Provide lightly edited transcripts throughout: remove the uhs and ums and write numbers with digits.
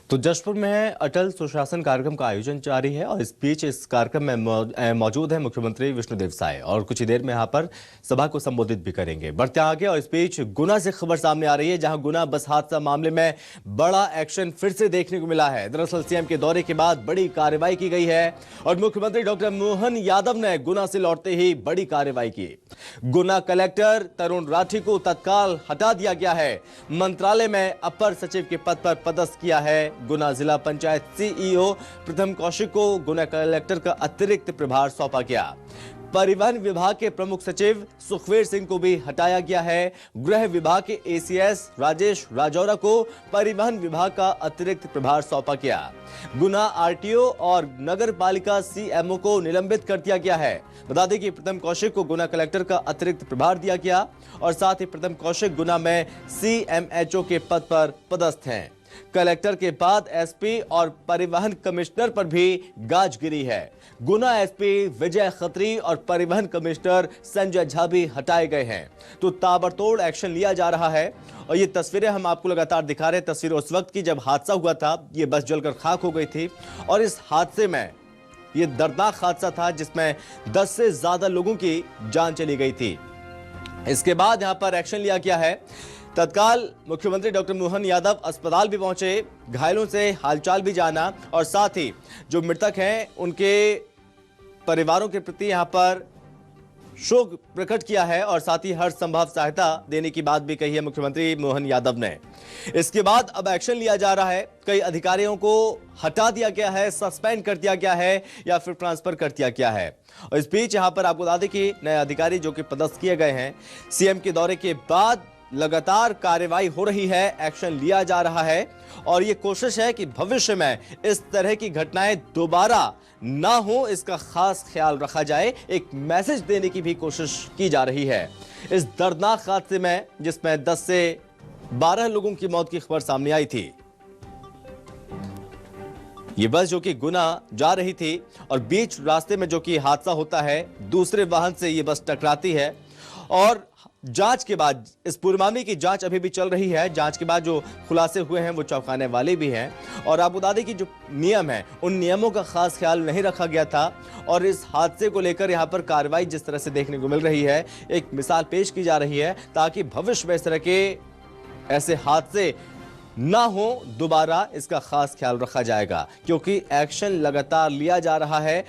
तो जशपुर में अटल सुशासन कार्यक्रम का आयोजन जारी है और इस बीच इस कार्यक्रम में मौजूद है मुख्यमंत्री विष्णुदेव साय और कुछ ही देर में यहां पर सभा को संबोधित भी करेंगे। बढ़ते आगे और इस बीच गुना से खबर सामने आ रही है, जहां गुना बस हादसा मामले में बड़ा एक्शन फिर से देखने को मिला है। दरअसल सीएम के दौरे के बाद बड़ी कार्रवाई की गई है और मुख्यमंत्री डॉक्टर मोहन यादव ने गुना से लौटते ही बड़ी कार्रवाई की। गुना कलेक्टर तरुण राठी को तत्काल हटा दिया गया है। मंत्रालय में अपर सचिव के पद पर पदस्थ किया है। गुना जिला पंचायत सीईओ प्रथम कौशिक को गुना कलेक्टर का अतिरिक्त प्रभार सौंपा गया। परिवहन विभाग के प्रमुख सचिव सुखवीर सिंह को भी हटाया गया है। गृह विभाग के एसीएस राजेश राजौरा को परिवहन विभाग का अतिरिक्त प्रभार सौंपा गया। गुना आरटीओ और नगर पालिका सीएमओ को निलंबित कर दिया गया है। बता दें कि प्रथम कौशिक को गुना कलेक्टर का अतिरिक्त प्रभार दिया गया और साथ ही प्रथम कौशिक गुना में सीएमएचओ के पद पर पदस्थ हैं। कलेक्टर के बाद एसपी और परिवहन कमिश्नर पर भी गाज गिरी है। गुना एसपी विजय खत्री और परिवहन कमिश्नर संजय झा भी हटाए गए हैं। तो ताबड़तोड़ एक्शन लिया जा रहा है और ये तस्वीरें हम आपको लगातार दिखा रहे हैं। तस्वीर उस वक्त की जब हादसा हुआ था, ये बस जलकर खाक हो गई थी और इस हादसे में ये दर्दनाक हादसा था जिसमें 10 से ज्यादा लोगों की जान चली गई थी। इसके बाद यहां पर एक्शन लिया गया है। तत्काल मुख्यमंत्री डॉक्टर मोहन यादव अस्पताल भी पहुंचे, घायलों से हालचाल भी जाना और साथ ही जो मृतक हैं उनके परिवारों के प्रति यहां पर शोक प्रकट किया है और साथ ही हर संभव सहायता देने की बात भी कही है मुख्यमंत्री मोहन यादव ने। इसके बाद अब एक्शन लिया जा रहा है। कई अधिकारियों को हटा दिया गया है, सस्पेंड कर दिया गया है या फिर ट्रांसफर कर दिया गया है। और इस बीच यहां पर आपको बता दें कि नए अधिकारी जो कि पदस्थ किए गए हैं, सीएम के दौरे के बाद लगातार कार्रवाई हो रही है, एक्शन लिया जा रहा है और ये कोशिश है कि भविष्य में इस तरह की घटनाएं दोबारा ना हो, इसका खास ख्याल रखा जाए। एक मैसेज देने की भी कोशिश की जा रही है। इस दर्दनाक हादसे में जिसमें 10 से 12 लोगों की मौत की खबर सामने आई थी। ये बस जो कि गुना जा रही थी और बीच रास्ते में जो कि हादसा होता है, दूसरे वाहन से ये बस टकराती है और जांच के बाद इस पूरे मामले की जांच अभी भी चल रही है। जांच के बाद जो खुलासे हुए हैं वो चौंकाने वाले भी हैं और आपको बता दें कि जो नियम है उन नियमों का खास ख्याल नहीं रखा गया था और इस हादसे को लेकर यहां पर कार्रवाई जिस तरह से देखने को मिल रही है, एक मिसाल पेश की जा रही है ताकि भविष्य में इस तरह के ऐसे हादसे ना हो दोबारा, इसका खास ख्याल रखा जाएगा क्योंकि एक्शन लगातार लिया जा रहा है।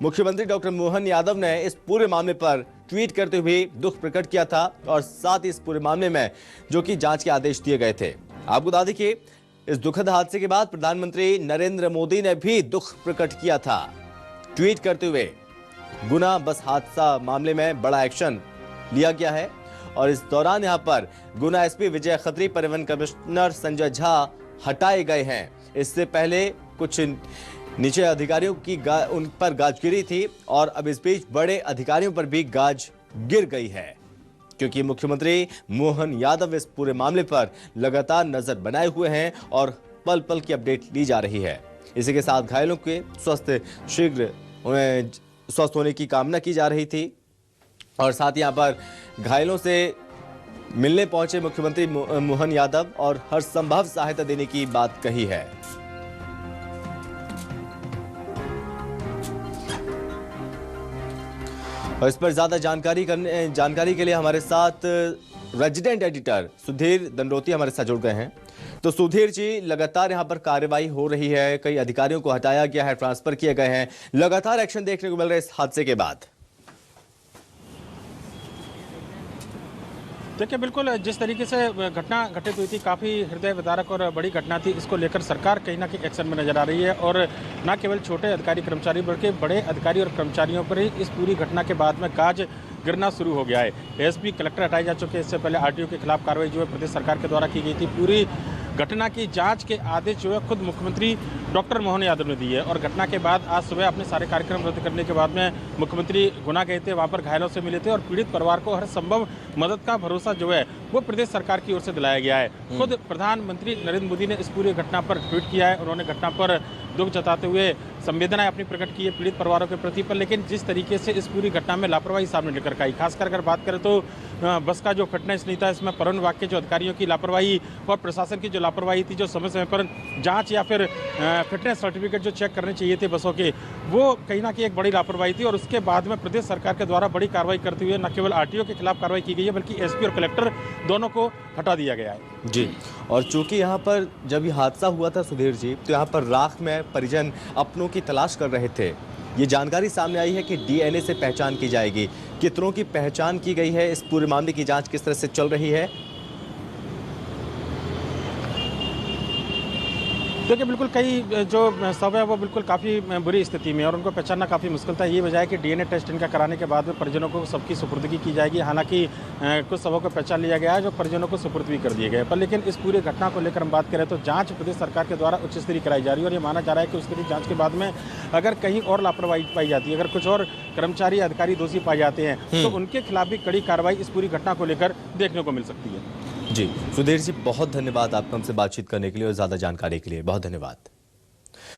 मुख्यमंत्री डॉक्टर मोहन यादव ने इस पूरे मामले पर ट्वीट करते हुए दुख प्रकट किया था और साथ ही इस पूरे मामले में जो कि जांच के आदेश दिए गए थे। आपको बता दें कि इस दुखद हादसे के बाद प्रधानमंत्री नरेंद्र मोदी ने भी दुख प्रकट किया था, ट्वीट करते हुए गुना बस हादसा मामले में बड़ा एक्शन लिया गया है और इस दौरान यहां पर गुना एसपी विजय खत्री, परिवहन कमिश्नर संजय झा हटाए गए हैं। इससे पहले कुछ नीचे अधिकारियों की उन पर गाज गिरी थी और अब इस बीच बड़े अधिकारियों पर भी गाज गिर गई है क्योंकि मुख्यमंत्री मोहन यादव इस पूरे मामले पर लगातार नजर बनाए हुए हैं और पल पल की अपडेट ली जा रही है। इसी के साथ घायलों के शीघ्र स्वस्थ होने की कामना की जा रही थी और साथ ही यहाँ पर घायलों से मिलने पहुंचे मुख्यमंत्री मोहन यादव और हर संभव सहायता देने की बात कही है। और इस पर ज्यादा जानकारी के लिए हमारे साथ रेजिडेंट एडिटर सुधीर दंडोती हमारे साथ जुड़ गए हैं। तो सुधीर जी, लगातार यहां पर कार्रवाई हो रही है, कई अधिकारियों को हटाया गया है, ट्रांसफर किए गए हैं, लगातार एक्शन देखने को मिल रहा है इस हादसे के बाद। देखिए, बिल्कुल जिस तरीके से घटना घटित हुई थी, काफ़ी हृदय विदारक और बड़ी घटना थी। इसको लेकर सरकार कहीं ना कहीं एक्शन में नजर आ रही है और न केवल छोटे अधिकारी कर्मचारी बल्कि बड़े अधिकारी और कर्मचारियों पर ही इस पूरी घटना के बाद में गाज गिरना शुरू हो गया है। एसपी कलेक्टर हटाए जा चुके हैं। इससे पहले आरटीओ के खिलाफ कार्रवाई जो है प्रदेश सरकार के द्वारा की गई थी। पूरी घटना की जांच के आदेश जो है खुद मुख्यमंत्री डॉक्टर मोहन यादव ने दिए और घटना के बाद आज सुबह अपने सारे कार्यक्रम रद्द करने के बाद में मुख्यमंत्री गुना गए थे, वहां पर घायलों से मिले थे और पीड़ित परिवार को हर संभव मदद का भरोसा जो है वो प्रदेश सरकार की ओर से दिलाया गया है। खुद प्रधानमंत्री नरेंद्र मोदी ने इस पूरी घटना पर ट्वीट किया है। उन्होंने घटना पर दुख जताते हुए संवेदनाएं अपनी प्रकट की है पीड़ित परिवारों के प्रति पर, लेकिन जिस तरीके से इस पूरी घटना में लापरवाही सामने निकल आई, खासकर अगर बात करें तो बस का जो फिटनेस नहीं था, इसमें परिवहन विभाग के जो अधिकारियों की लापरवाही और प्रशासन की जो लापरवाही थी, जो समय समय पर जांच या फिर फिटनेस सर्टिफिकेट जो चेक करने चाहिए थे बसों के, वो कहीं ना कहीं एक बड़ी लापरवाही थी। और उसके बाद में प्रदेश सरकार के द्वारा बड़ी कार्रवाई करते हुए न केवल आरटीओ के खिलाफ कार्रवाई की गई है, बल्कि एसपी और कलेक्टर दोनों को हटा दिया गया है। जी, और चूंकि यहाँ पर जब ये हादसा हुआ था सुधीर जी, तो यहाँ पर राख में परिजन अपनों की तलाश कर रहे थे। ये जानकारी सामने आई है कि डीएनए से पहचान की जाएगी। कितनों की पहचान की गई है, इस पूरे मामले की जांच किस तरह से चल रही है? देखिए, बिल्कुल कई जो शव है वो बिल्कुल काफ़ी बुरी स्थिति में है और उनको पहचानना काफ़ी मुश्किल था। ये वजह है कि डीएनए टेस्ट इनका कराने के बाद में परिजनों को सबकी सुपुर्दगी की जाएगी। हालांकि कुछ शवों को पहचान लिया गया है जो परिजनों को सुपुर्द भी कर दिए गए। पर लेकिन इस पूरी घटना को लेकर हम बात करें तो जांच प्रदेश सरकार के द्वारा उच्च स्तरीय कराई जा रही है और ये माना जा रहा है कि उस स्तरीय जाँच के बाद में अगर कहीं और लापरवाही पाई जाती है, अगर कुछ और कर्मचारी अधिकारी दोषी पाए जाते हैं तो उनके खिलाफ भी कड़ी कार्रवाई इस पूरी घटना को लेकर देखने को मिल सकती है। जी, सुधीर जी बहुत धन्यवाद आपका हमसे बातचीत करने के लिए और ज़्यादा जानकारी के लिए बहुत धन्यवाद।